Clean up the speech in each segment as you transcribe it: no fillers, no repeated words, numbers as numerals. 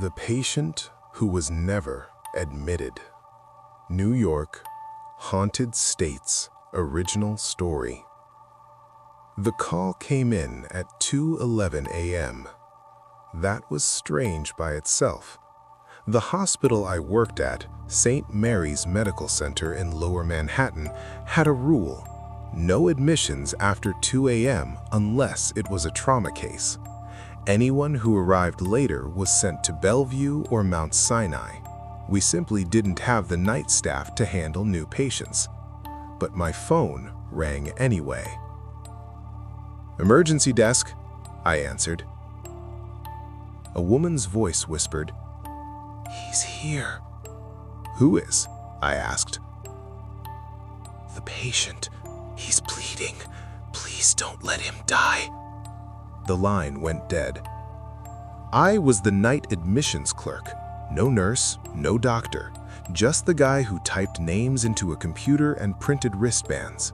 The patient who was never admitted. New York, Haunted States original story. The call came in at 2:11 a.m. That was strange by itself. The hospital I worked at, St. Mary's Medical Center in Lower Manhattan, had a rule: no admissions after 2 a.m. unless it was a trauma case. Anyone who arrived later was sent to Bellevue or Mount Sinai. We simply didn't have the night staff to handle new patients. But my phone rang anyway. "Emergency desk," I answered. A woman's voice whispered, "He's here." "Who is?" I asked. "The patient. He's bleeding. Please don't let him die." The line went dead. I was the night admissions clerk. No nurse, no doctor, just the guy who typed names into a computer and printed wristbands.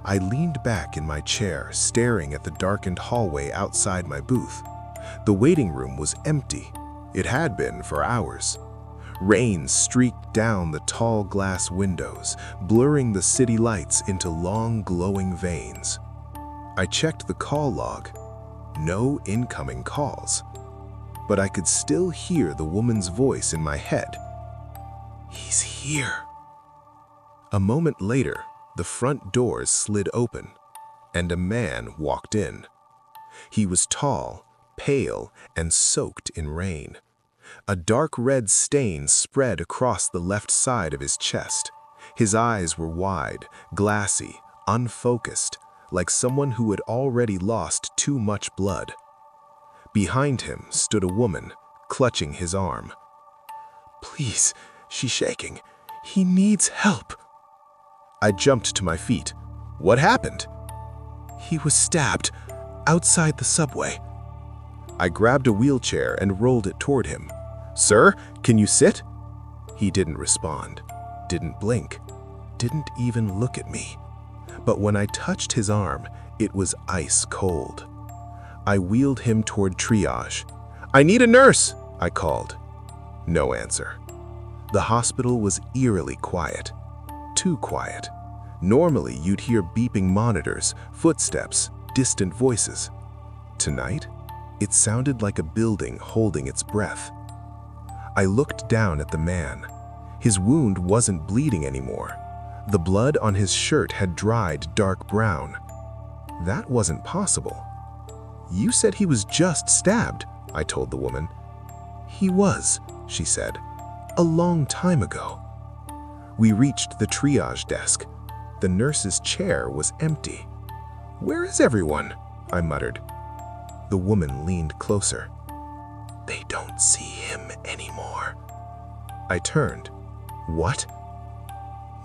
I leaned back in my chair, staring at the darkened hallway outside my booth. The waiting room was empty. It had been for hours. Rain streaked down the tall glass windows, blurring the city lights into long glowing veins. I checked the call log. No incoming calls. But I could still hear the woman's voice in my head. "He's here." A moment later, the front doors slid open, and a man walked in. He was tall, pale, and soaked in rain. A dark red stain spread across the left side of his chest. His eyes were wide, glassy, unfocused, like someone who had already lost too much blood. Behind him stood a woman, clutching his arm. "Please," she's shaking. "He needs help." I jumped to my feet. "What happened?" "He was stabbed outside the subway." I grabbed a wheelchair and rolled it toward him. "Sir, can you sit?" He didn't respond, didn't blink, didn't even look at me. But when I touched his arm, it was ice cold. I wheeled him toward triage. "I need a nurse," I called. No answer. The hospital was eerily quiet. Too quiet. Normally, you'd hear beeping monitors, footsteps, distant voices. Tonight, it sounded like a building holding its breath. I looked down at the man. His wound wasn't bleeding anymore. The blood on his shirt had dried dark brown. That wasn't possible. "You said he was just stabbed," I told the woman. "He was," she said, "a long time ago." We reached the triage desk. The nurse's chair was empty. "Where is everyone?" I muttered. The woman leaned closer. "They don't see him anymore." I turned. "What?"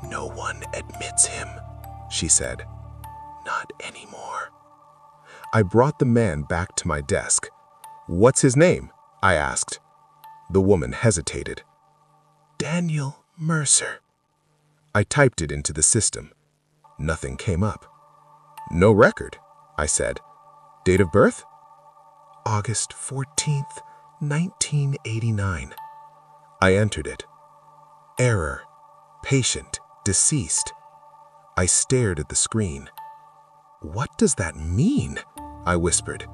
"No one admits him," she said. "Not anymore." I brought the man back to my desk. "What's his name?" I asked. The woman hesitated. "Daniel Mercer." I typed it into the system. Nothing came up. "No record," I said. "Date of birth?" "August 14th, 1989. I entered it. "Error. Patient deceased." I stared at the screen. "What does that mean?" I whispered.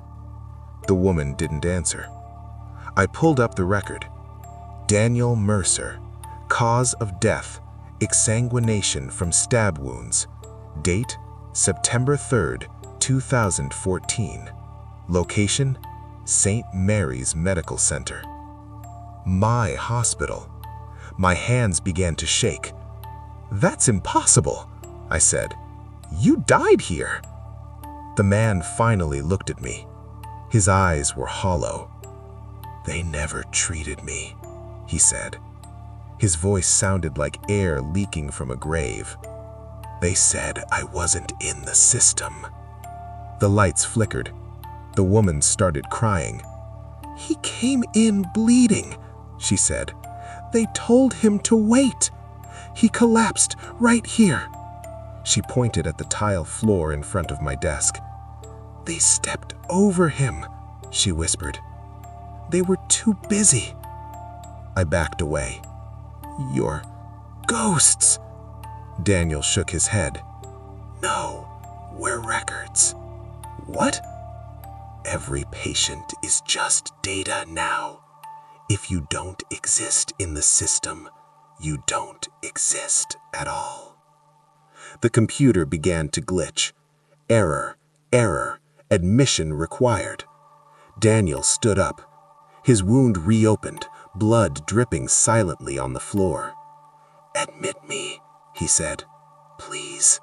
The woman didn't answer. I pulled up the record. Daniel Mercer. Cause of death: exsanguination from stab wounds. Date: September 3rd, 2014. Location: St. Mary's Medical Center. My hospital. My hands began to shake. "That's impossible," I said. "You died here." The man finally looked at me. His eyes were hollow. "They never treated me," he said. His voice sounded like air leaking from a grave. "They said I wasn't in the system." The lights flickered. The woman started crying. "He came in bleeding," she said. "They told him to wait. He collapsed right here." She pointed at the tile floor in front of my desk. "They stepped over him," she whispered. "They were too busy." I backed away. "You're ghosts." Daniel shook his head. "No, we're records." "What?" "Every patient is just data now. If you don't exist in the system, you don't exist at all." The computer began to glitch. Error, error, admission required. Daniel stood up. His wound reopened, blood dripping silently on the floor. "Admit me," he said. "Please."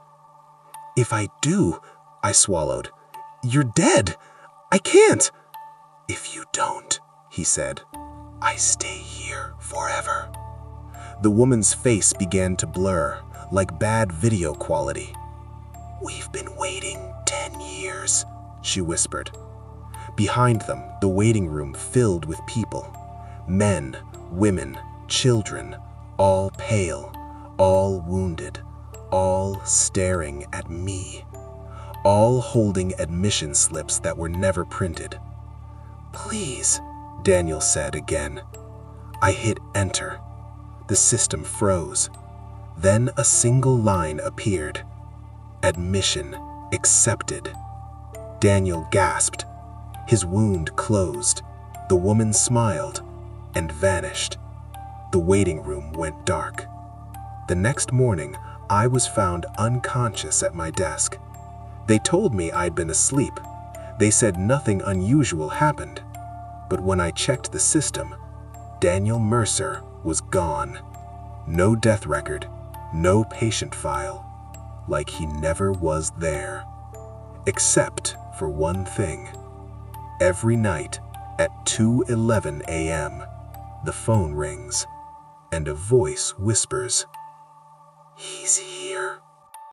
"If I do," I swallowed, "you're dead. I can't." "If you don't," he said, "I stay here forever." The woman's face began to blur, like bad video quality. "We've been waiting 10 years, she whispered. Behind them, the waiting room filled with people. Men, women, children, all pale, all wounded, all staring at me, all holding admission slips that were never printed. "Please," Daniel said again. I hit enter. The system froze. Then a single line appeared. "Admission accepted." Daniel gasped. His wound closed. The woman smiled and vanished. The waiting room went dark. The next morning, I was found unconscious at my desk. They told me I'd been asleep. They said nothing unusual happened. But when I checked the system, Daniel Mercer was gone. No death record, no patient file, like he never was there. Except for one thing. Every night at 2:11 a.m., the phone rings and a voice whispers, "He's here."